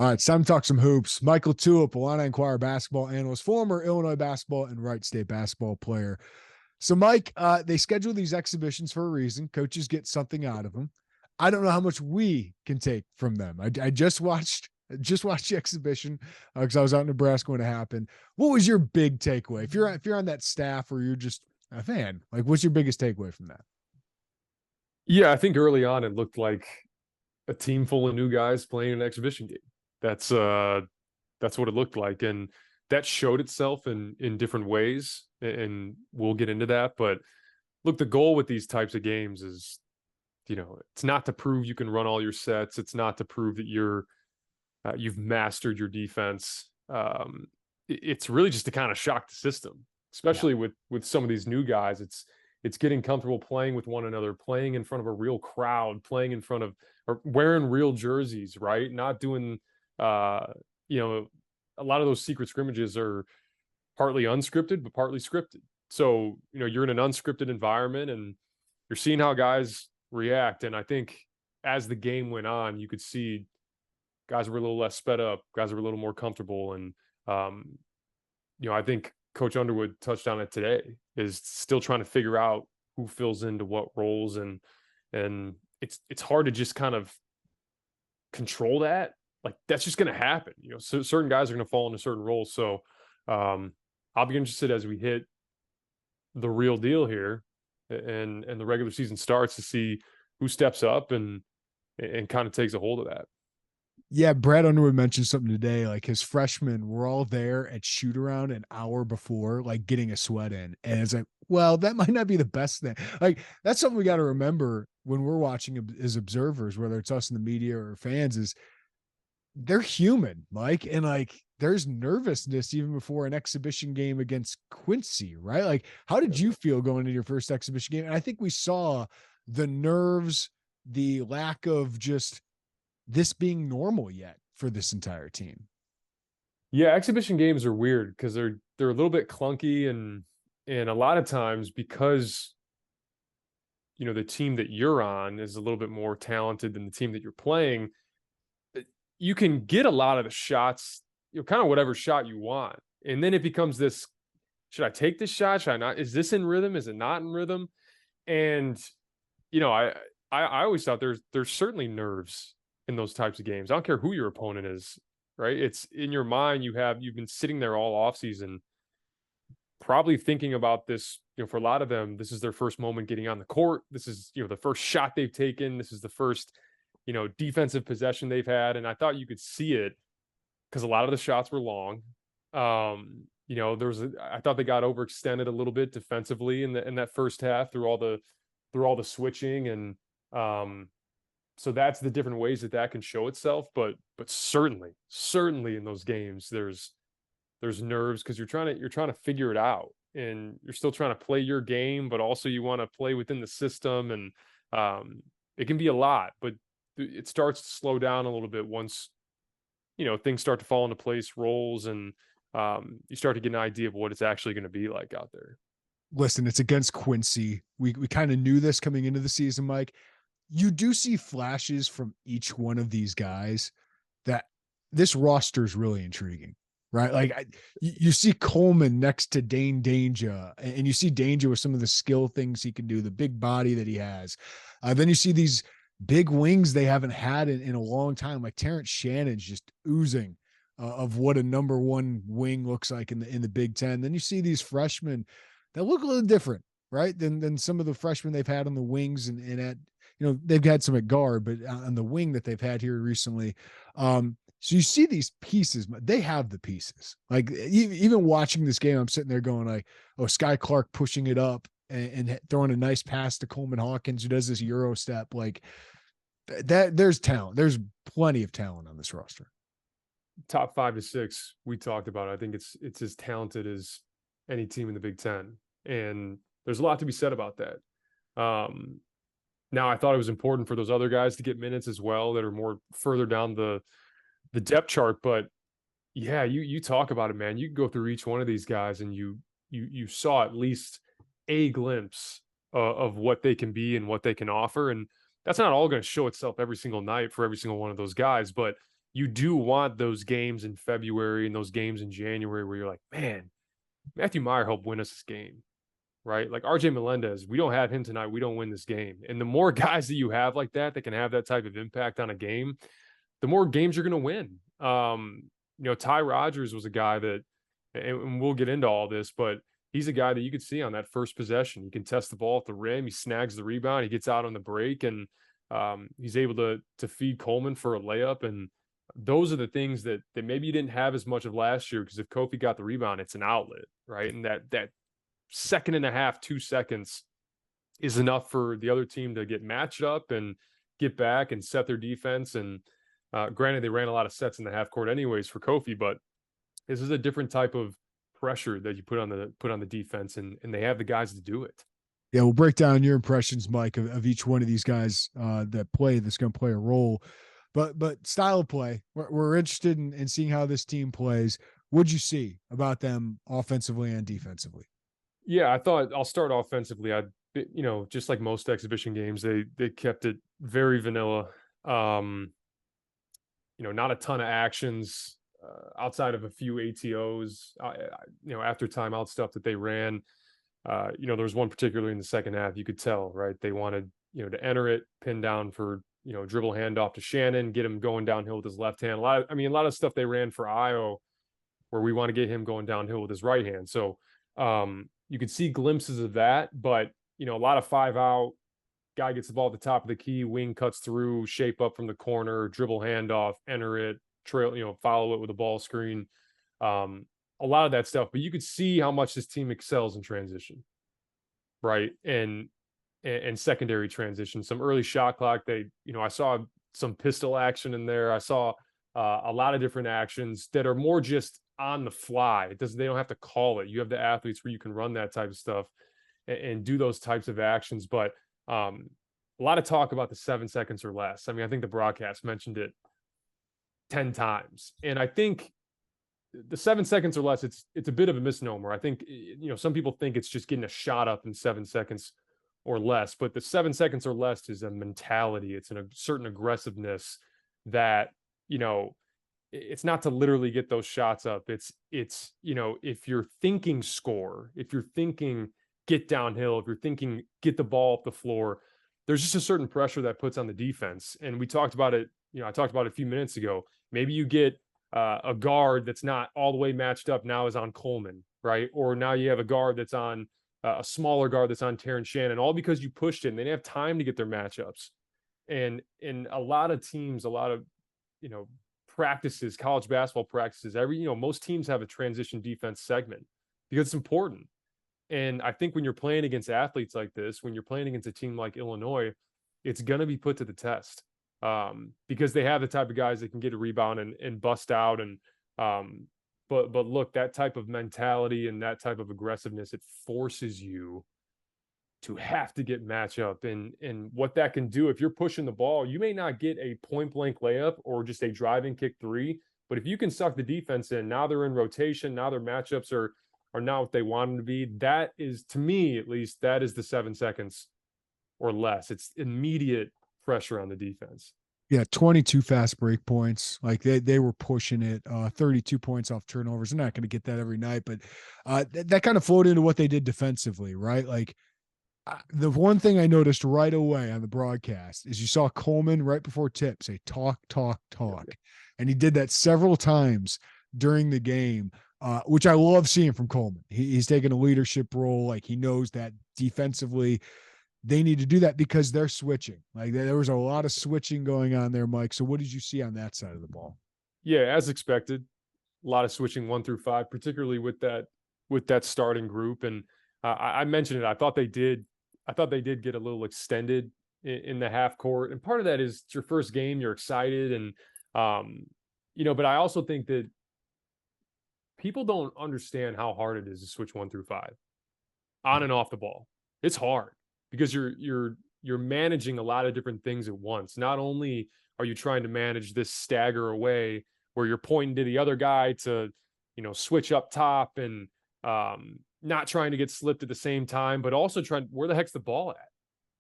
All right, it's time to talk some hoops. Mike LaTulip, Illini Inquirer basketball analyst, former Illinois basketball and Wright State basketball player. So, Mike, they schedule these exhibitions for a reason. Coaches get something out of them. I don't know how much we can take from them. I just watched the exhibition because I was out in Nebraska when it happened. What was your big takeaway? If you're on that staff or you're just a fan, like what's your biggest takeaway from that? Yeah, I think early on it looked like a team full of new guys playing an exhibition game. That's what it looked like, and that showed itself in different ways, and we'll get into that. But look, the goal with these types of games is, it's not to prove you can run all your sets. It's not to prove that you've mastered your defense. It's really just to kind of shock the system, especially with some of these new guys. It's getting comfortable playing with one another, playing in front of a real crowd, playing in front of or wearing real jerseys, right? Not doing, a lot of those secret scrimmages are partly unscripted, but partly scripted. So, you're in an unscripted environment and you're seeing how guys react. And I think as the game went on, you could see guys were a little less sped up, guys were a little more comfortable. And, I think Coach Underwood touched on it today, is still trying to figure out who fills into what roles. And it's hard to just kind of control that. Like, that's just going to happen. So certain guys are going to fall into certain roles. So I'll be interested as we hit the real deal here and the regular season starts to see who steps up and kind of takes a hold of that. Yeah, Brad Underwood mentioned something today. Like his freshmen were all there at shoot around an hour before, like getting a sweat in. And it's like, well, that might not be the best thing. Like that's something we got to remember when we're watching as observers, whether it's us in the media or fans, is they're human, Mike. And like there's nervousness even before an exhibition game against Quincy, right? Like, how did you feel going into your first exhibition game? And I think we saw the nerves, the lack of just this being normal yet for this entire team. Yeah, exhibition games are weird because they're a little bit clunky and a lot of times because the team that you're on is a little bit more talented than the team that you're playing, you can get a lot of the shots, kind of whatever shot you want. And then it becomes this, should I take this shot? Should I not? Is this in rhythm? Is it not in rhythm? And I always thought there's certainly nerves in those types of games. I don't care who your opponent is, right? It's in your mind. You've been sitting there all off season, probably thinking about this, for a lot of them, this is their first moment getting on the court. This is, the first shot they've taken. This is the first, defensive possession they've had. And I thought you could see it because a lot of the shots were long. I thought they got overextended a little bit defensively in that first half through all the switching. And, so that's the different ways that can show itself, but certainly in those games, there's nerves because you're trying to figure it out and you're still trying to play your game, but also you want to play within the system. And it can be a lot, but it starts to slow down a little bit once, things start to fall into place, roles, and you start to get an idea of what it's actually going to be like out there. Listen, it's against Quincy. We kind of knew this coming into the season, Mike. You do see flashes from each one of these guys that this roster is really intriguing, right? Like you see Coleman next to Dane Danger, and you see Danger with some of the skill things he can do, the big body that he has. Then you see these big wings they haven't had in a long time, like Terence Shannon's just oozing of what a number one wing looks like in the Big Ten. Then you see these freshmen that look a little different, right? Than some of the freshmen they've had on the wings and at, they've had some at guard, but on the wing that they've had here recently. So you see these pieces, they have the pieces. Like even watching this game, I'm sitting there going like, oh, Sky Clark pushing it up and throwing a nice pass to Coleman Hawkins, who does this Euro step. Like that, there's talent. There's plenty of talent on this roster. Top 5 to 6, we talked about it. I think it's as talented as any team in the Big Ten. And there's a lot to be said about that. Now, I thought it was important for those other guys to get minutes as well that are more further down the depth chart. But yeah, you talk about it, man. You can go through each one of these guys and you saw at least a glimpse of what they can be and what they can offer. And that's not all going to show itself every single night for every single one of those guys. But you do want those games in February and those games in January where you're like, man, Matthew Meyer helped win us this game, right? Like RJ Melendez, we don't have him tonight, we don't win this game. And the more guys that you have like that can have that type of impact on a game, the more games you're going to win. Ty Rodgers was a guy that, and we'll get into all this, but he's a guy that you could see on that first possession. He can test the ball at the rim. He snags the rebound. He gets out on the break, and he's able to feed Coleman for a layup. And those are the things that maybe you didn't have as much of last year, because if Kofi got the rebound, it's an outlet, right? And that second and a half, 2 seconds is enough for the other team to get matched up and get back and set their defense. And granted, they ran a lot of sets in the half court anyways for Kofi, but this is a different type of pressure that you put on the defense, and they have the guys to do it. Yeah, we'll break down your impressions, Mike, of each one of these guys that's going to play a role. But style of play, we're interested in seeing how this team plays. What'd you see about them offensively and defensively? Yeah, I thought I'll start offensively. Just like most exhibition games, they kept it very vanilla. Not a ton of actions outside of a few ATOs, after timeout stuff that they ran. There was one particularly in the second half, you could tell, right? They wanted, to enter it, pin down for, dribble handoff to Shannon, get him going downhill with his left hand. A lot of stuff they ran for Io where we want to get him going downhill with his right hand. So you could see glimpses of that, but, a lot of 5 out, guy gets the ball at the top of the key, wing cuts through, shape up from the corner, dribble handoff, enter it, trail, follow it with a ball screen. A lot of that stuff, but you could see how much this team excels in transition, right? And secondary transition, some early shot clock. I saw some pistol action in there. I saw a lot of different actions that are more just on the fly. They don't have to call it. You have the athletes where you can run that type of stuff and do those types of actions. But a lot of talk about the 7 seconds or less. I think the broadcast mentioned it 10 times. And I think the 7 seconds or less, it's a bit of a misnomer. I think, some people think it's just getting a shot up in 7 seconds or less, but the 7 seconds or less is a mentality. It's a certain aggressiveness that, it's not to literally get those shots up. It's, if you're thinking score, if you're thinking get downhill, if you're thinking get the ball off the floor, there's just a certain pressure that puts on the defense. And we talked about it, I talked about it a few minutes ago. Maybe you get a guard that's not all the way matched up now is on Coleman, right? Or now you have a guard that's on a smaller guard that's on Terence Shannon, all because you pushed it and they didn't have time to get their matchups. And in a lot of teams, a lot of, practices, college basketball practices, most teams have a transition defense segment because it's important. And I think when you're playing against athletes like this, when you're playing against a team like Illinois, it's going to be put to the test because they have the type of guys that can get a rebound and bust out. And but look, that type of mentality and that type of aggressiveness, it forces you to have to get matchup. And what that can do, if you're pushing the ball, you may not get a point blank layup or just a driving kick three, but if you can suck the defense in, now they're in rotation, now their matchups are not what they want them to be. That is, to me at least, that is the 7 seconds or less. It's immediate pressure on the defense. Yeah, 22 fast break points. Like they were pushing it. 32 points off turnovers. They're not going to get that every night, but that kind of flowed into what they did defensively, right? Like the one thing I noticed right away on the broadcast is you saw Coleman right before tip say talk, and he did that several times during the game. Which I love seeing from Coleman. He's taking a leadership role. Like he knows that defensively they need to do that because they're switching. Like there was a lot of switching going on there, Mike. So what did you see on that side of the ball? Yeah, as expected, a lot of switching 1 through 5, particularly with that starting group. And I mentioned it. I thought they did get a little extended in the half court. And part of that is it's your first game, you're excited. And, but I also think that people don't understand how hard it is to switch 1 through 5 on and off the ball. It's hard because you're managing a lot of different things at once. Not only are you trying to manage this stagger away where you're pointing to the other guy to, switch up top and not trying to get slipped at the same time, but also trying, where the heck's the ball at?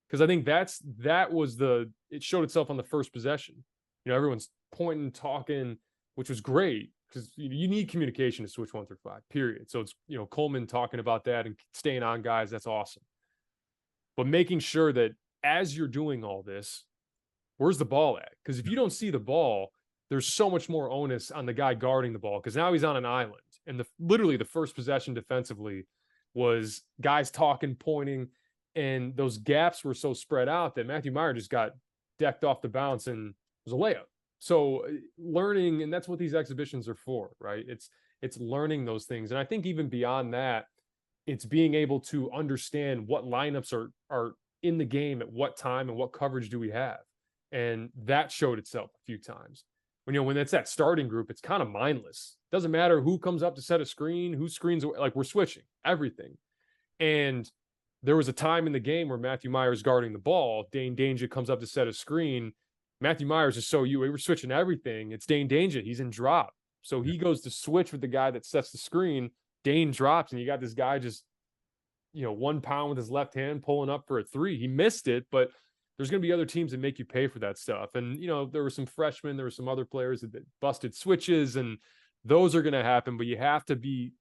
Because I think it showed itself on the first possession. Everyone's pointing, talking, which was great because you need communication to switch 1 through 5, period. So it's, Coleman talking about that and staying on guys. That's awesome. But making sure that as you're doing all this, where's the ball at? Because if you don't see the ball, there's so much more onus on the guy guarding the ball because now he's on an island. And literally the first possession defensively was guys talking, pointing, and those gaps were so spread out that Matthew Meyer just got decked off the bounce and it was a layup. So learning, and that's what these exhibitions are for, right? It's learning those things. And I think even beyond that, it's being able to understand what lineups are in the game at what time and what coverage do we have. And that showed itself a few times. When it's that starting group, it's kind of mindless. Doesn't matter who comes up to set a screen, who screens, like we're switching everything. And there was a time in the game where Matthew Myers guarding the ball. Dane Danger comes up to set a screen. Matthew Myers is we were switching everything. It's Dane Danger. He's in drop. So he goes to switch with the guy that sets the screen. Dane drops, and you got this guy just, 1 pound with his left hand pulling up for a three. He missed it, but there's going to be other teams that make you pay for that stuff. And, there were some freshmen, there were some other players that busted switches, and those are going to happen, but you have to be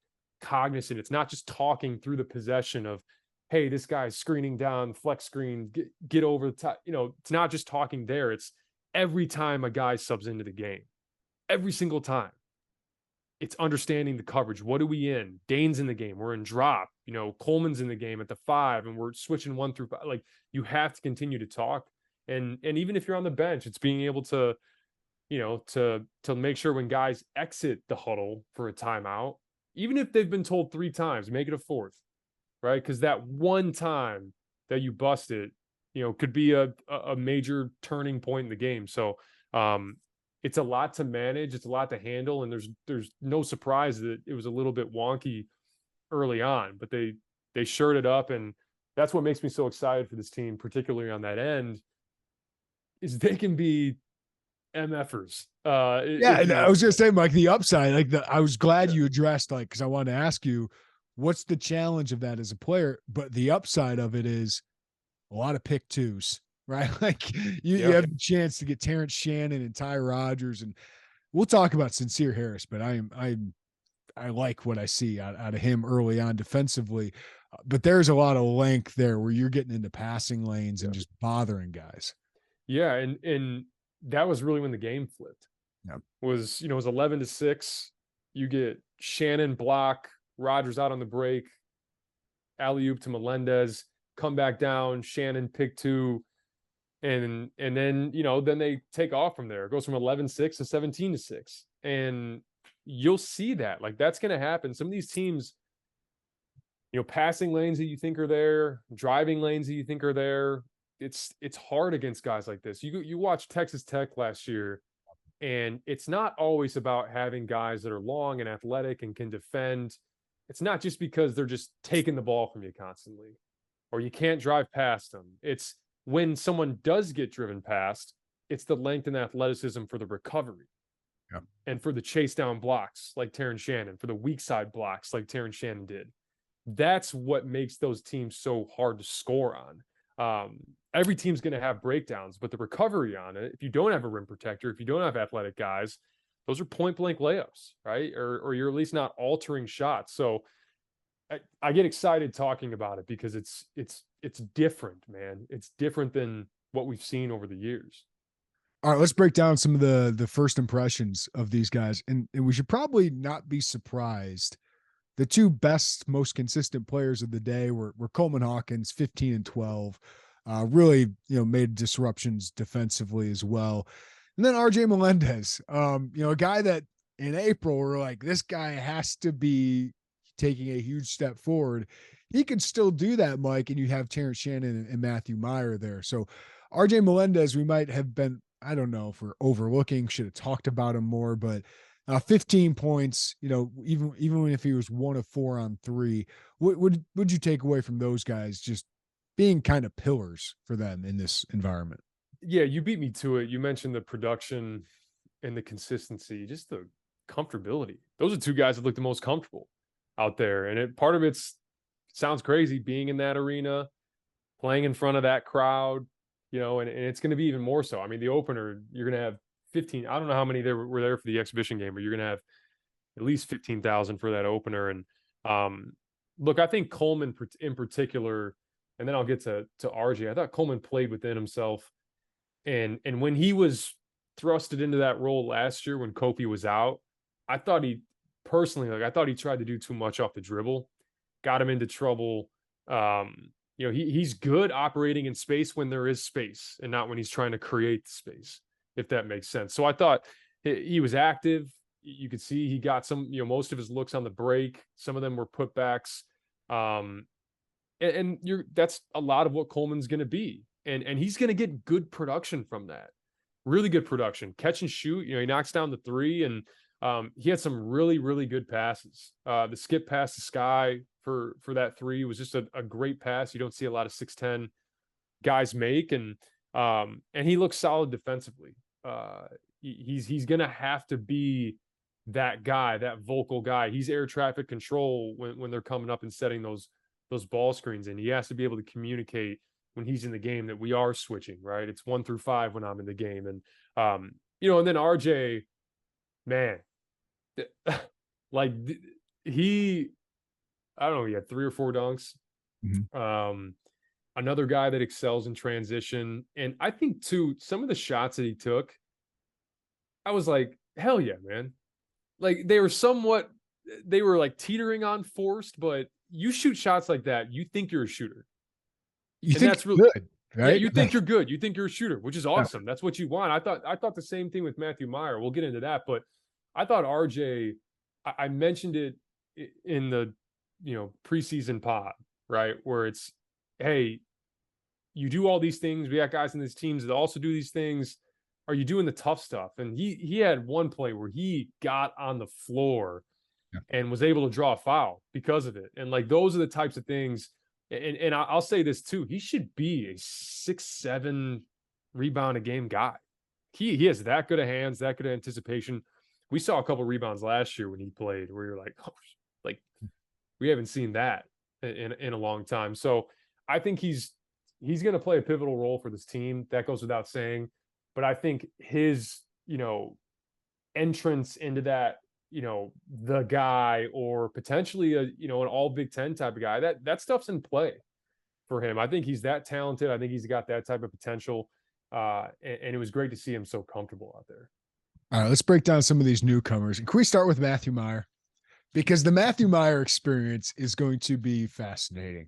cognizant. It's not just talking through the possession of, hey, this guy's screening down, flex screen, get over the top. It's not just talking there. It's every time a guy subs into the game, every single time. It's understanding the coverage. What are we in? Dane's in the game. We're in drop. Coleman's in the game at the 5, and we're switching 1 through 5. Like, you have to continue to talk. And even if you're on the bench, it's being able to, to make sure when guys exit the huddle for a timeout, even if they've been told 3 times, make it a 4th, right? Because that one time that you bust it, could be a major turning point in the game. So, it's a lot to manage. It's a lot to handle. And there's no surprise that it was a little bit wonky early on, but they shored it up. And that's what makes me so excited for this team, particularly on that end, is they can be MFers. And I was going to say, Mike, the upside, I was glad you addressed, because I wanted to ask you, what's the challenge of that as a player? But the upside of it is a lot of pick 2s. Right. You have the chance to get Terence Shannon and Ty Rodgers, and we'll talk about Sincere Harris, but I like what I see out of him early on defensively, but there's a lot of length there where you're getting into passing lanes and just bothering guys. Yeah. And that was really when the game flipped. Yeah. It was 11-6. You get Shannon block, Rodgers out on the break, alley-oop to Melendez, come back down, Shannon pick 2. And then, then they take off from there. It goes from 11-6 to 17-6. And you'll see that. That's going to happen. Some of these teams, passing lanes that you think are there, driving lanes that you think are there. It's hard against guys like this. You watch Texas Tech last year, and it's not always about having guys that are long and athletic and can defend. It's not just because they're just taking the ball from you constantly, or you can't drive past them. It's when someone does get driven past, it's the length and athleticism for the recovery. Yeah. And for the chase down blocks like Terence Shannon, for the weak side blocks like Terence Shannon did. That's what makes those teams so hard to score on. Every team's going to have breakdowns, but the recovery on it, if you don't have a rim protector, if you don't have athletic guys, those are point blank layups, right? Or you're at least not altering shots. So I get excited talking about it because it's different, man. It's different than what we've seen over the years. All right, let's break down some of the first impressions of these guys. And we should probably not be surprised. The 2 best, most consistent players of the day were Coleman Hawkins, 15 and 12. Really, made disruptions defensively as well. And then RJ Melendez, a guy that in April we're like, this guy has to be taking a huge step forward. He could still do that, Mike, and you have Terence Shannon and Matthew Meyer there. So RJ Melendez, we might have been, I don't know if we're overlooking, should have talked about him more, but 15 points, even if he was 1 of 4 on 3, what would you take away from those guys just being kind of pillars for them in this environment? Yeah, you beat me to it. You mentioned the production and the consistency, just the comfortability. Those are 2 guys that look the most comfortable out there. And part of sounds crazy being in that arena, playing in front of that crowd, and it's going to be even more so. I mean, the opener, you're going to have 15. I don't know how many were there for the exhibition game, but you're going to have at least 15,000 for that opener. And look, I think Coleman in particular, and then I'll get to RJ. I thought Coleman played within himself. And when he was thrusted into that role last year when Kofi was out, I thought he tried to do too much off the dribble, got him into trouble. He's good operating in space when there is space and not when he's trying to create the space, if that makes sense. So I thought he was active. You could see he got some, most of his looks on the break. Some of them were putbacks. That's a lot of what Coleman's going to be. And he's going to get good production from that. Really good production. Catch and shoot. He knocks down the three, and he had some really, really good passes. The skip pass to Sky for that three was just a great pass. You don't see a lot of 6'10" guys make, and he looks solid defensively. He's going to have to be that guy, that vocal guy. He's air traffic control when they're coming up and setting those ball screens, and he has to be able to communicate when he's in the game that we are switching, right? It's 1 through 5 when I'm in the game. And, and then RJ, man, like he had 3 or 4 dunks. Mm-hmm. Another guy that excels in transition. And I think too, some of the shots that he took, I was like, hell yeah, man. Like they were like teetering on forced, but you shoot shots like that, you think you're a shooter. You think that's really good, right? Yeah, you think you're good. You think you're a shooter, which is awesome. That's what you want. I thought the same thing with Matthew Meyer. We'll get into that, but I thought RJ, I mentioned it in the preseason pod, right? Where it's, hey, you do all these things. We got guys in these teams that also do these things. Are you doing the tough stuff? And he had one play where he got on the floor and was able to draw a foul because of it. And like those are the types of things. And I'll say this too. He should be a 6-7 rebound a game guy. He has that good of hands, that good of anticipation. We saw a couple rebounds last year when he played where you're like, oh, like we haven't seen that in a long time. So I think he's going to play a pivotal role for this team. That goes without saying. But I think his, entrance into that, the guy or potentially an all Big Ten type of guy, that stuff's in play for him. I think he's that talented. I think he's got that type of potential. And it was great to see him so comfortable out there. All right, let's break down some of these newcomers. Can we start with Matthew Meyer? Because the Matthew Meyer experience is going to be fascinating.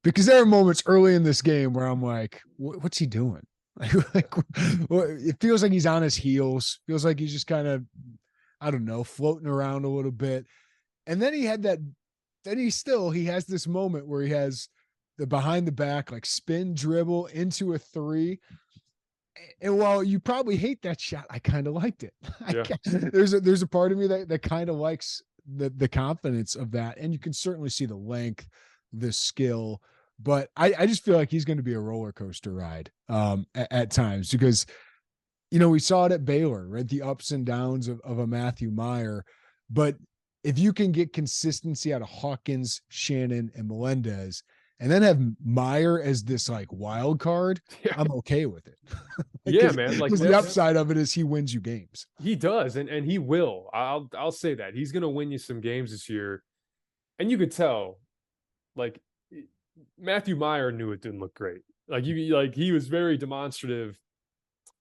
Because there are moments early in this game where I'm like, what's he doing? Like, it feels like he's on his heels. Feels like he's just kind of, I don't know, floating around a little bit. And then he has this moment where he has the behind the back, like spin dribble into a three. And while you probably hate that shot, I kind of liked it. Yeah. There's a part of me that kind of likes the confidence of that. And you can certainly see the length, the skill, but I just feel like he's going to be a roller coaster ride at times because, we saw it at Baylor, right? The ups and downs of a Matthew Meyer. But if you can get consistency out of Hawkins, Shannon, and Melendez, and then have Meyer as this like wild card, I'm okay with it. Yeah, man. Like the upside of it is he wins you games. He does, and he will. I'll say that. He's gonna win you some games this year. And you could tell, like, Matthew Meyer knew it didn't look great. He was very demonstrative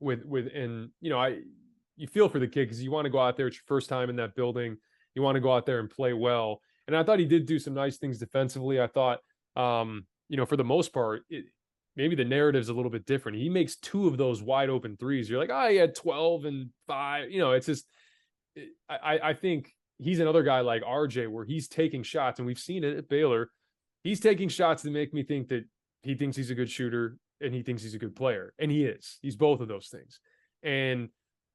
and you feel for the kid because you want to go out there, it's your first time in that building. You want to go out there and play well. And I thought he did do some nice things defensively. I thought, for the most part, maybe the narrative's a little bit different. He makes 2 of those wide open threes. You're like, he had 12 and 5. It's just, I think he's another guy like RJ where he's taking shots, and we've seen it at Baylor. He's taking shots that make me think that he thinks he's a good shooter and he thinks he's a good player. And he is. He's both of those things. And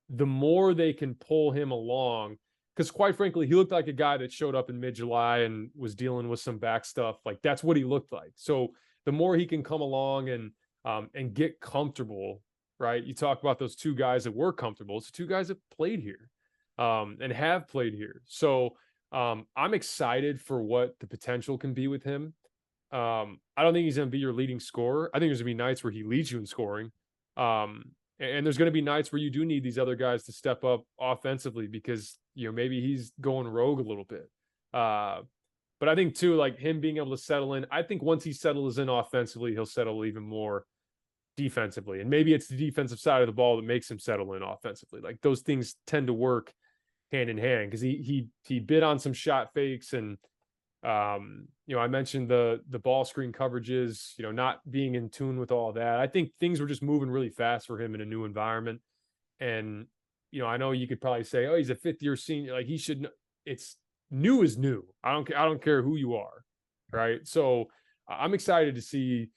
the more they can pull him along, because quite frankly, he looked like a guy that showed up in mid-July and was dealing with some back stuff. Like that's what he looked like. So the more he can come along and get comfortable, right? You talk about those 2 guys that were comfortable. It's 2 guys that played here and have played here. So I'm excited for what the potential can be with him. I don't think he's going to be your leading scorer. I think there's going to be nights where he leads you in scoring. And there's going to be nights where you do need these other guys to step up offensively because, maybe he's going rogue a little bit. But I think too, like him being able to settle in, I think once he settles in offensively, he'll settle even more defensively. And maybe it's the defensive side of the ball that makes him settle in offensively. Like those things tend to work hand in hand because he bid on some shot fakes and I mentioned the ball screen coverages, not being in tune with all that. I think things were just moving really fast for him in a new environment. And, I know you could probably say, oh, he's a 5th-year senior. Like he should, it's new is new. I don't care who you are. Right. So I'm excited to see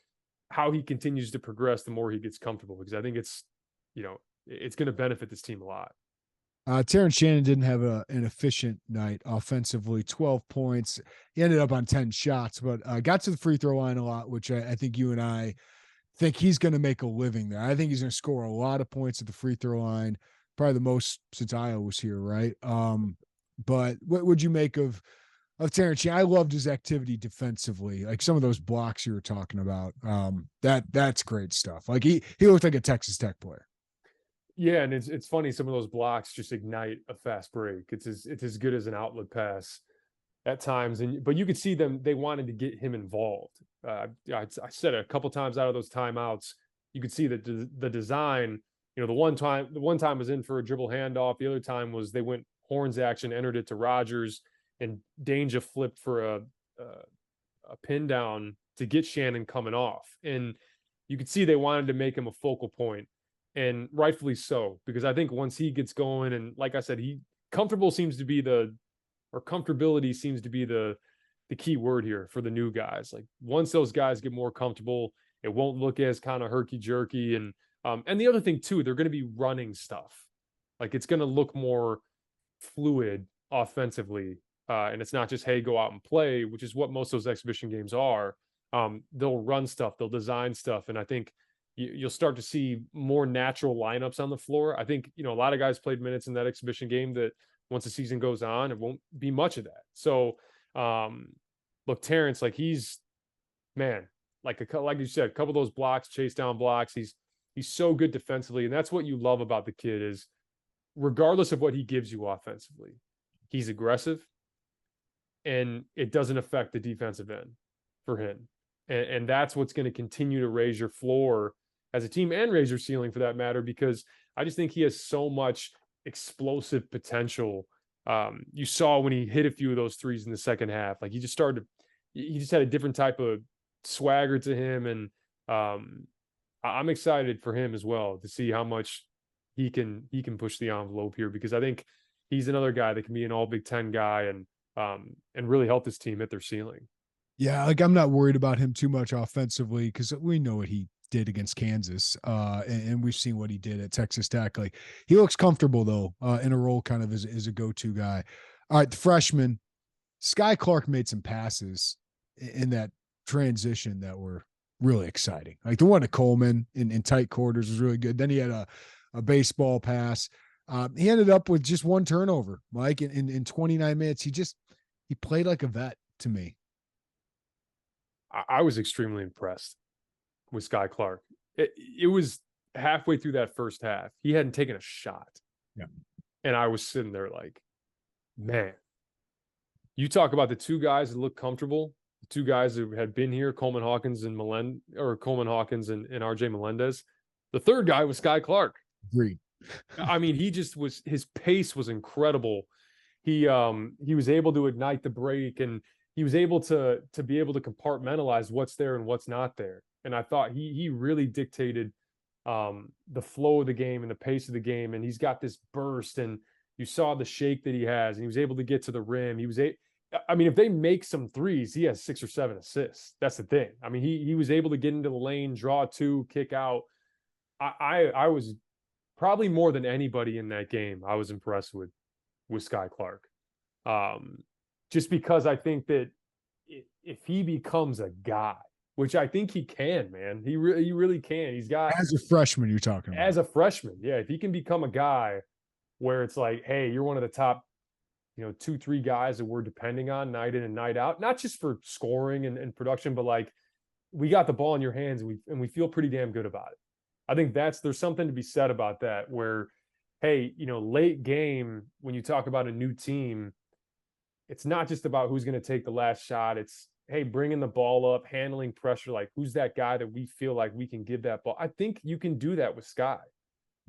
how he continues to progress the more he gets comfortable, because I think it's going to benefit this team a lot. Terence Shannon didn't have an efficient night offensively, 12 points. He ended up on 10 shots, but got to the free throw line a lot, which I think you and I think he's going to make a living there. I think he's going to score a lot of points at the free throw line, probably the most since I was here, right? But what would you make of Terence Shannon? I loved his activity defensively, like some of those blocks you were talking about. That's great stuff. Like he looked like a Texas Tech player. Yeah, and it's funny, some of those blocks just ignite a fast break. It's as good as an outlet pass at times, but you could see they wanted to get him involved. I said it a couple times out of those timeouts. You could see that the design. The one time was in for a dribble handoff. The other time was they went horns action, entered it to Rogers, and Danger flipped for a pin down to get Shannon coming off. And you could see they wanted to make him a focal point. And rightfully so, because I think once he gets going, and like I said, comfortability seems to be the key word here for the new guys. Like once those guys get more comfortable, it won't look as kind of herky jerky. And the other thing too, they're going to be running stuff. Like it's going to look more fluid offensively. And it's not just, hey, go out and play, which is what most of those exhibition games are. They'll run stuff, they'll design stuff. And I think you'll start to see more natural lineups on the floor. I think, a lot of guys played minutes in that exhibition game that once the season goes on, it won't be much of that. So, look, Terence, like he's, man, like you said, a couple of those blocks, chase down blocks. He's so good defensively. And that's what you love about the kid is regardless of what he gives you offensively, he's aggressive and it doesn't affect the defensive end for him. And that's what's going to continue to raise your floor as a team and raise your ceiling for that matter, because I just think he has so much explosive potential. You saw when he hit a few of those threes in the second half, like he just had a different type of swagger to him. And I'm excited for him as well to see how much he can push the envelope here, because I think he's another guy that can be an all Big Ten guy and really help this team hit their ceiling. Yeah, like I'm not worried about him too much offensively because we know what he did against Kansas, and we've seen what he did at Texas Tech. Like he looks comfortable though in a role kind of as a go-to guy. All right, the freshman Sky Clark made some passes in that transition that were really exciting. Like the one to Coleman in tight quarters was really good. Then he had a baseball pass. He ended up with just one turnover, Mike, in 29 minutes. He played like a vet to me. I was extremely impressed with Sky Clark. It was halfway through that first half. He hadn't taken a shot. Yeah. And I was sitting there like, man, you talk about the two guys that look comfortable, the two guys who had been here, Coleman Hawkins and RJ Melendez. The third guy was Sky Clark. Agreed. I mean, his pace was incredible. He was able to ignite the break, and he was able to be able to compartmentalize what's there and what's not there. And I thought he really dictated the flow of the game and the pace of the game. And he's got this burst, and you saw the shake that he has, and he was able to get to the rim. If they make some threes, he has 6 or 7 assists. That's the thing. I mean, he was able to get into the lane, draw 2, kick out. I was probably more than anybody in that game. I was impressed with Sky Clark. Just because I think that if he becomes a guy, which I think he can, man, he really can. He's got as a freshman, you're talking about. As a freshman, yeah. If he can become a guy where it's like, hey, you're one of the top, 2-3 guys that we're depending on night in and night out, not just for scoring and production, but like we got the ball in your hands and we feel pretty damn good about it. I think there's something to be said about that where, hey, late game, when you talk about a new team, it's not just about who's going to take the last shot. It's, hey, bringing the ball up, handling pressure. Like, who's that guy that we feel like we can give that ball? I think you can do that with Sky.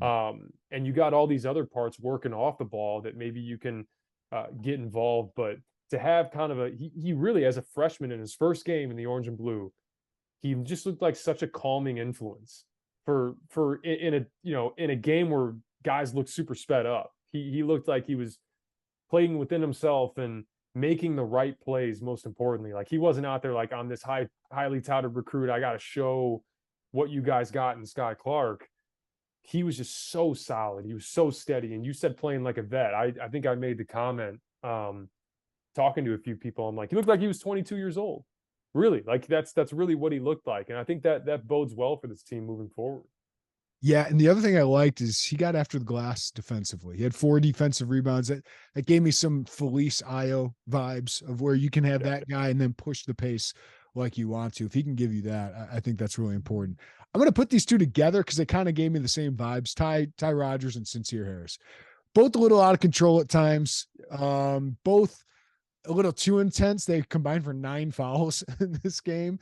And you got all these other parts working off the ball that maybe you can get involved. But to have kind of he really, as a freshman in his first game in the orange and blue, he just looked like such a calming influence for in a game where guys looked super sped up. He looked like he was playing within himself and making the right plays, most importantly. Like, he wasn't out there like, I'm this highly touted recruit, I got to show what you guys got in Sky Clark. He was just so solid. He was so steady. And you said playing like a vet. I think I made the comment talking to a few people. I'm like, he looked like he was 22 years old. Really, like that's really what he looked like. And I think that bodes well for this team moving forward. Yeah, and the other thing I liked is he got after the glass defensively. He had 4 defensive rebounds. That gave me some Felice Io vibes of where you can have that guy and then push the pace like you want to. If he can give you that, I think that's really important. I'm going to put these two together because they kind of gave me the same vibes. Ty Rodgers and Sincere Harris, both a little out of control at times. Both a little too intense. They combined for 9 fouls in this game,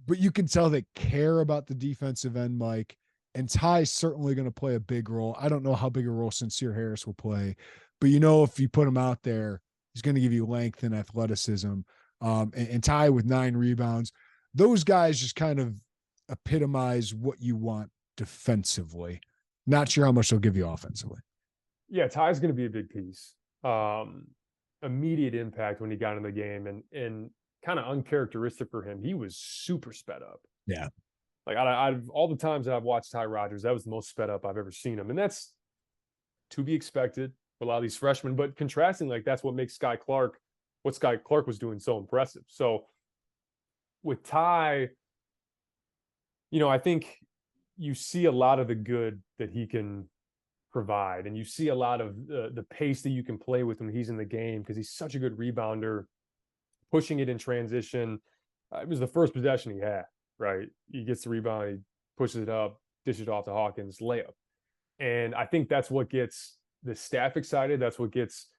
but you can tell they care about the defensive end, Mike. And Ty's certainly going to play a big role. I don't know how big a role Sincere Harris will play, but if you put him out there, he's going to give you length and athleticism. And Ty with 9 rebounds. Those guys just kind of epitomize what you want defensively. Not sure how much they'll give you offensively. Yeah, Ty's going to be a big piece. Immediate impact when he got in the game, and kind of uncharacteristic for him. He was super sped up. Yeah. Like, I've all the times that I've watched Ty Rodgers, that was the most sped up I've ever seen him. And that's to be expected for a lot of these freshmen. But contrasting, like, that's what makes what Sky Clark was doing so impressive. So with Ty, I think you see a lot of the good that he can provide. And you see a lot of the pace that you can play with when he's in the game, because he's such a good rebounder, pushing it in transition. It was the first possession he had. Right. He gets the rebound, he pushes it up, dishes it off to Hawkins, layup. And I think that's what gets the staff excited. That's what gets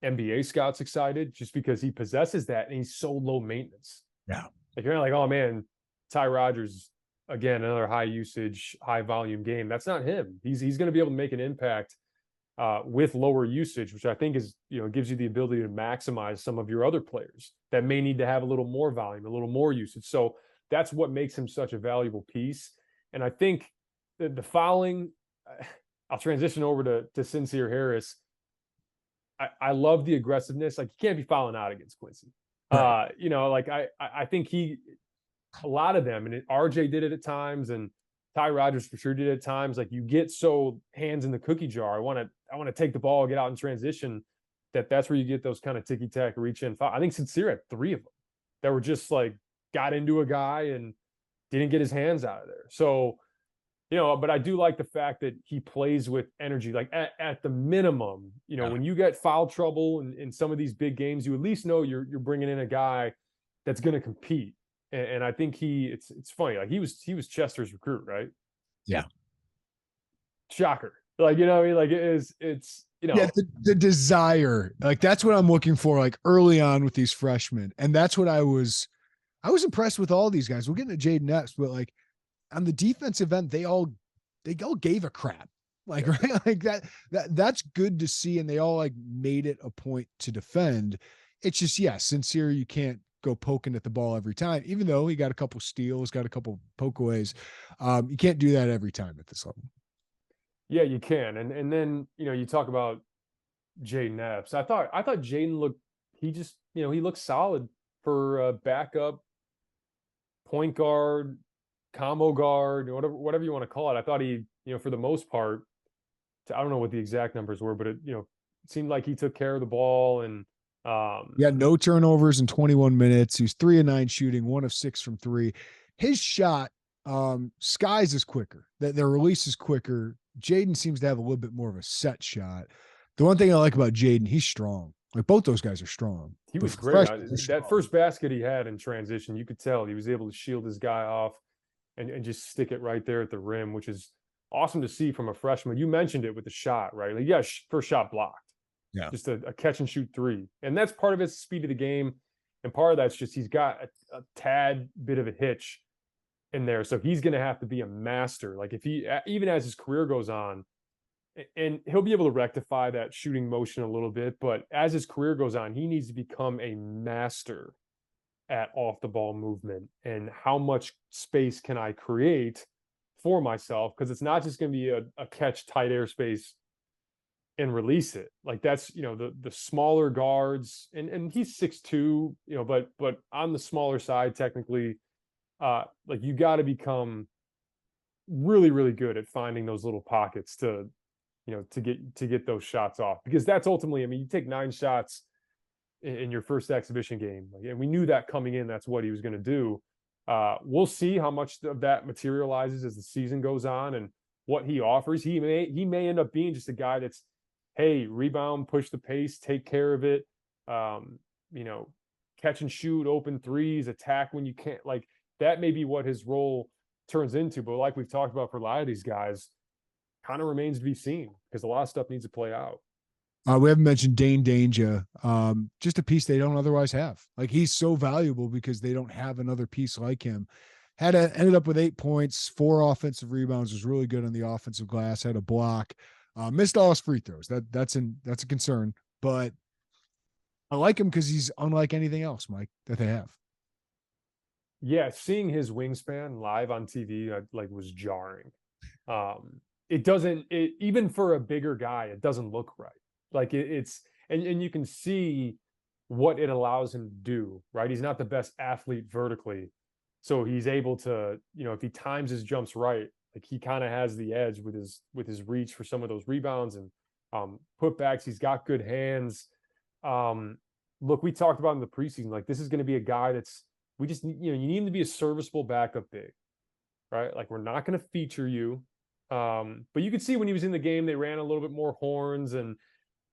NBA scouts excited, just because he possesses that and he's so low maintenance. Yeah. Like, you're not like, oh man, Ty Rodgers, again, another high usage, high volume game. That's not him. He's going to be able to make an impact with lower usage, which I think is, gives you the ability to maximize some of your other players that may need to have a little more volume, a little more usage. So that's what makes him such a valuable piece. And I think the fouling, I'll transition over to Sincere Harris. I love the aggressiveness. Like, you can't be fouling out against Quincy. Right. I think a lot of them, and RJ did it at times, and Ty Rodgers for sure did it at times. Like, you get so hands in the cookie jar. I want to take the ball, get out in transition. That's where you get those kind of ticky tack reach in foul. I think Sincere had 3 of them that were just like, got into a guy and didn't get his hands out of there. So, but I do like the fact that he plays with energy. Like, at the minimum, when you get foul trouble in some of these big games, you at least know you're bringing in a guy that's going to compete. And I think it's funny. Like, he was Chester's recruit, right? Yeah. Shocker. Like, like it's yeah, the desire, like, that's what I'm looking for, like, early on with these freshmen. And that's what I was impressed with all these guys. We'll get into Jaden Epps, but like, on the defensive end, they all gave a crap. Like, right? Like, that's good to see. And they all like made it a point to defend. It's just, Sincere, you can't go poking at the ball every time, even though he got a couple steals, got a couple pokeaways. You can't do that every time at this level. Yeah, you can. And then, you talk about Jaden Epps. I thought Jaden looked, he looked solid for a backup point guard, combo guard, whatever you want to call it. I thought he, for the most part, I don't know what the exact numbers were, but it seemed like he took care of the ball. And no turnovers in 21 minutes. He's 3 of 9 shooting, 1 of 6 from 3. His shot, Sky's is quicker. Their release is quicker. Jaden seems to have a little bit more of a set shot. The one thing I like about Jaden, he's strong. Like, both those guys are strong. He was great. That first basket he had in transition, you could tell he was able to shield his guy off. and just stick it right there at the rim, which is awesome to see from a freshman. You mentioned it with the shot, right? Like, yeah, first shot blocked. Yeah. Just a catch and shoot three. And that's part of his speed of the game. And part of that's just he's got a tad bit of a hitch in there. So he's going to have to be a master. Like if he, even as his career goes on, and he'll be able to rectify that shooting motion a little bit, but as his career goes on, he needs to become a master at off the ball movement and how much space can I create for myself, because it's not just going to be a catch tight airspace and release it. Like that's, the smaller guards, and he's 6'2", but on the smaller side technically, like you got to become really, really good at finding those little pockets to get those shots off, because that's ultimately, I mean, you take 9 shots in your first exhibition game, and we knew that coming in, that's what he was going to do. We'll see how much of that materializes as the season goes on and what he offers. He may end up being just a guy that's, hey, rebound, push the pace, take care of it, catch and shoot, open threes, attack when you can't. Like that may be what his role turns into. But like we've talked about for a lot of these guys, kind of remains to be seen, because a lot of stuff needs to play out. We haven't mentioned Dane Danger, just a piece they don't otherwise have. Like he's so valuable because they don't have another piece like him. Ended up with 8 points, 4 offensive rebounds, was really good on the offensive glass, had a block, missed all his free throws. That's a concern, but I like him because he's unlike anything else, Mike, that they have. Yeah, seeing his wingspan live on TV was jarring. Even for a bigger guy, it doesn't look right. Like it's and you can see what it allows him to do, right? He's not the best athlete vertically, so he's able to, if he times his jumps right, like he kind of has the edge with his reach for some of those rebounds and putbacks. He's got good hands. Look, we talked about in the preseason, like this is going to be a guy that's, we just, you need him to be a serviceable backup big, right? Like we're not going to feature you. But you could see when he was in the game, they ran a little bit more horns, and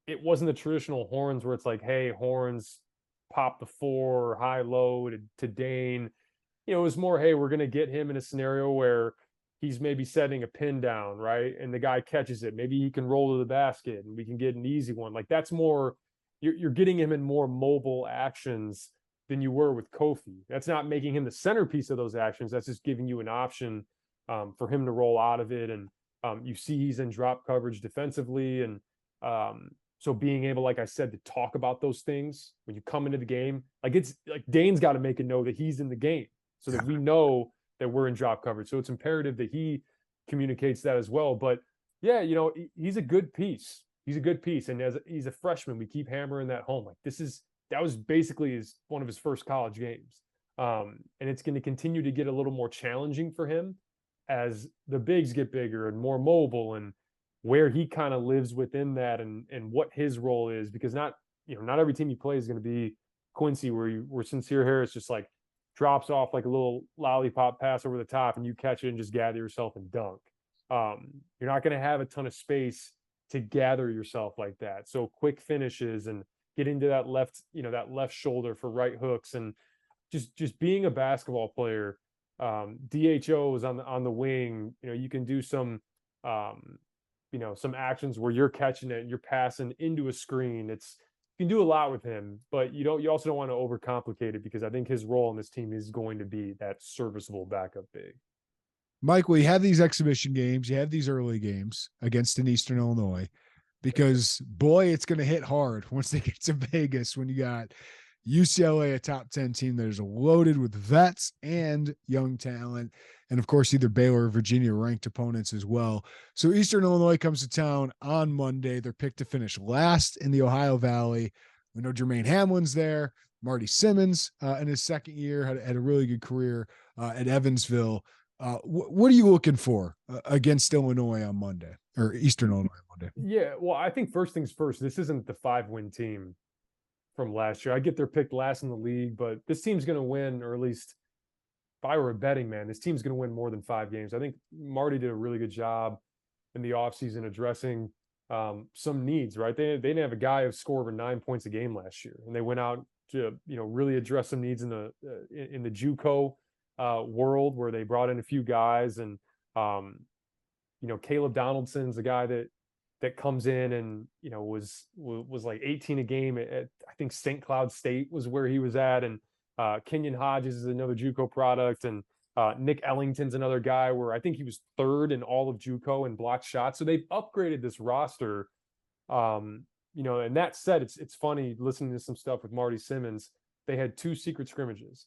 it wasn't the traditional horns where it's like, hey, horns pop the 4 high low to Dane. It was more, hey, we're going to get him in a scenario where he's maybe setting a pin down, right? And the guy catches it. Maybe he can roll to the basket and we can get an easy one. Like that's more, you're getting him in more mobile actions than you were with Kofi. That's not making him the centerpiece of those actions. That's just giving you an option for him to roll out of it. And you see he's in drop coverage defensively. And so being able, like I said, to talk about those things when you come into the game, like it's like Dane's got to make it know that he's in the game so that we know that we're in drop coverage. So it's imperative that he communicates that as well. But yeah, he's a good piece. He's a good piece. And as he's a freshman, we keep hammering that home. Like that was basically one of his first college games. And it's going to continue to get a little more challenging for him as the bigs get bigger and more mobile, and where he kind of lives within that, and what his role is, because not every team you play is going to be Quincy, where Sincere Harris just like drops off like a little lollipop pass over the top and you catch it and just gather yourself and dunk. You're not going to have a ton of space to gather yourself like that. So quick finishes and get into that left shoulder for right hooks, and just being a basketball player. DHOs on the wing, you can do some some actions where you're catching it and you're passing into a screen. You can do a lot with him, but you also don't want to overcomplicate it, because I think his role in this team is going to be that serviceable backup big. Mike, well, you have these exhibition games, you have these early games against an Eastern Illinois, because boy, it's going to hit hard once they get to Vegas, when you got UCLA, a top 10 team that is loaded with vets and young talent. And of course, either Baylor or Virginia ranked opponents as well. So Eastern Illinois comes to town on Monday. They're picked to finish last in the Ohio Valley. We know Jermaine Hamlin's there. Marty Simmons in his second year had a really good career at Evansville. What are you looking for against Illinois on Monday, or Eastern Illinois on Monday? Yeah, well, I think first things first, this isn't the 5-win team from last year. I get they're picked last in the league, but this team's going to win, or at least if I were a betting man, this team's going to win more than 5 games. I think Marty did a really good job in the offseason addressing some needs, right? They didn't have a guy who scored over 9 points a game last year, and they went out to really address some needs in the JUCO world where they brought in a few guys, and Caleb Donaldson's a guy that comes in and was like 18 a game at I think St. Cloud State was where he was at, and Kenyon Hodges is another JUCO product, and Nick Ellington's another guy where I think he was third in all of JUCO in blocked shots. So they've upgraded this roster. And that said, it's funny listening to some stuff with Marty Simmons. They had 2 secret scrimmages.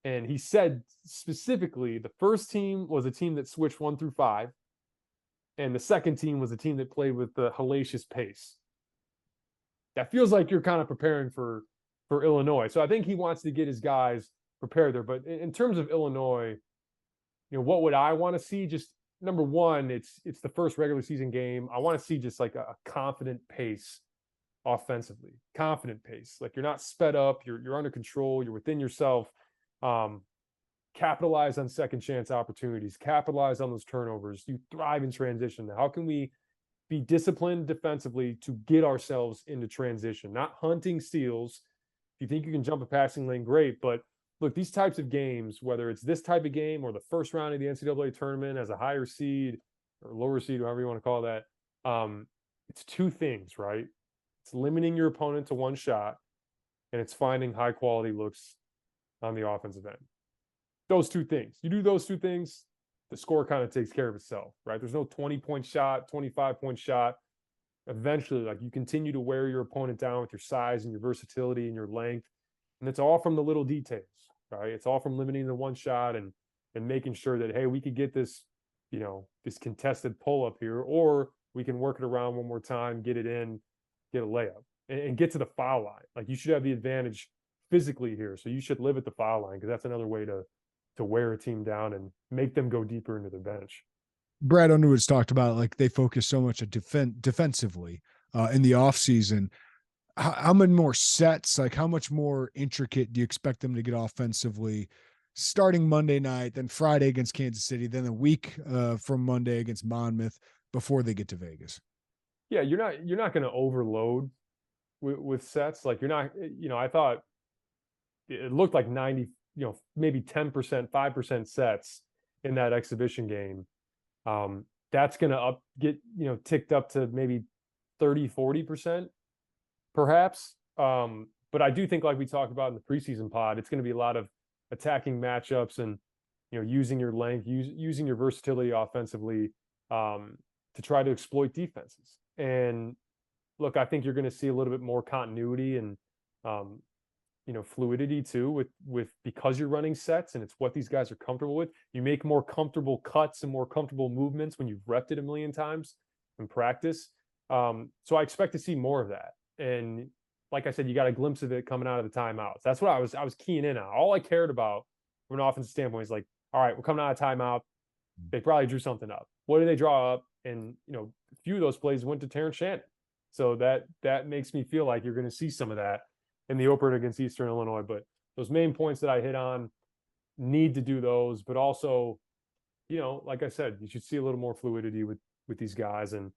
And he said specifically the first team was a team that switched 1 through 5. And the second team was a team that played with the hellacious pace. That feels like you're kind of preparing for Illinois. So I think he wants to get his guys prepared there. But in terms of Illinois, what would I want to see? Just number one, it's the first regular season game. I want to see just like a confident pace offensively. Confident pace. Like you're not sped up, you're under control, you're within yourself. Capitalize on second chance opportunities, capitalize on those turnovers. You thrive in transition. How can we be disciplined defensively to get ourselves into transition? Not hunting steals. If you think you can jump a passing lane, great. But look, these types of games, whether it's this type of game or the first round of the NCAA tournament as a higher seed or lower seed, however you want to call that, it's 2 things, right? It's limiting your opponent to 1 shot, and it's finding high quality looks on the offensive end. Those 2 things. You do those 2 things, the score kind of takes care of itself, right? There's no 20-point shot, 25-point shot. Eventually, like you continue to wear your opponent down with your size and your versatility and your length. And it's all from the little details, right? It's all from limiting the 1 shot and making sure that, hey, we could get this, this contested pull up here, or we can work it around one more time, get it in, get a layup, and get to the foul line. Like you should have the advantage physically here. So you should live at the foul line, because that's another way to wear a team down and make them go deeper into their bench. Brad Underwood's talked about like they focus so much defensively in the offseason. How many more sets, like how much more intricate do you expect them to get offensively starting Monday night, then Friday against Kansas City, then a week from Monday against Monmouth before they get to Vegas? Yeah, you're not going to overload with sets. Like you're not, I thought it looked like 90, maybe 10%, 5% sets in that exhibition game. That's going to get ticked up to maybe 30, 40%, perhaps. But I do think, like we talked about in the preseason pod, it's going to be a lot of attacking matchups and, using your length, using your versatility offensively to try to exploit defenses. And look, I think you're going to see a little bit more continuity and, fluidity too with because you're running sets and it's what these guys are comfortable with. You make more comfortable cuts and more comfortable movements when you've repped it a million times in practice. So I expect to see more of that. And like I said, you got a glimpse of it coming out of the timeouts. That's what I was keying in on. All I cared about from an offensive standpoint is like, all right, we're coming out of timeout. They probably drew something up. What did they draw up? And a few of those plays went to Terence Shannon. So that makes me feel like you're going to see some of that in the opener against Eastern Illinois. But those main points that I hit on, need to do those. But also, like I said, you should see a little more fluidity with these guys and,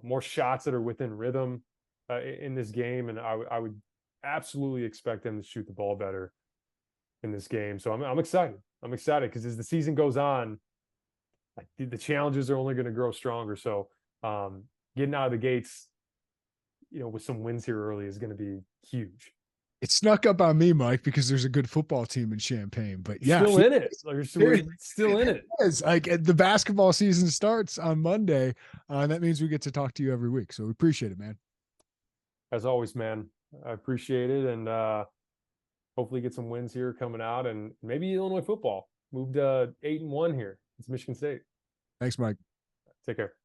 more shots that are within rhythm in this game. And I would absolutely expect them to shoot the ball better in this game. So I'm excited. I'm excited because as the season goes on, like the challenges are only going to grow stronger. So getting out of the gates, with some wins here early is going to be huge. It snuck up on me, Mike, because there's a good football team in Champaign. But yeah, still in it. Like, we're still in it. It's like the basketball season starts on Monday, and that means we get to talk to you every week. So we appreciate it, man. As always, man, I appreciate it, and hopefully get some wins here coming out, and maybe Illinois football moved 8-1 here. It's Michigan State. Thanks, Mike. Take care.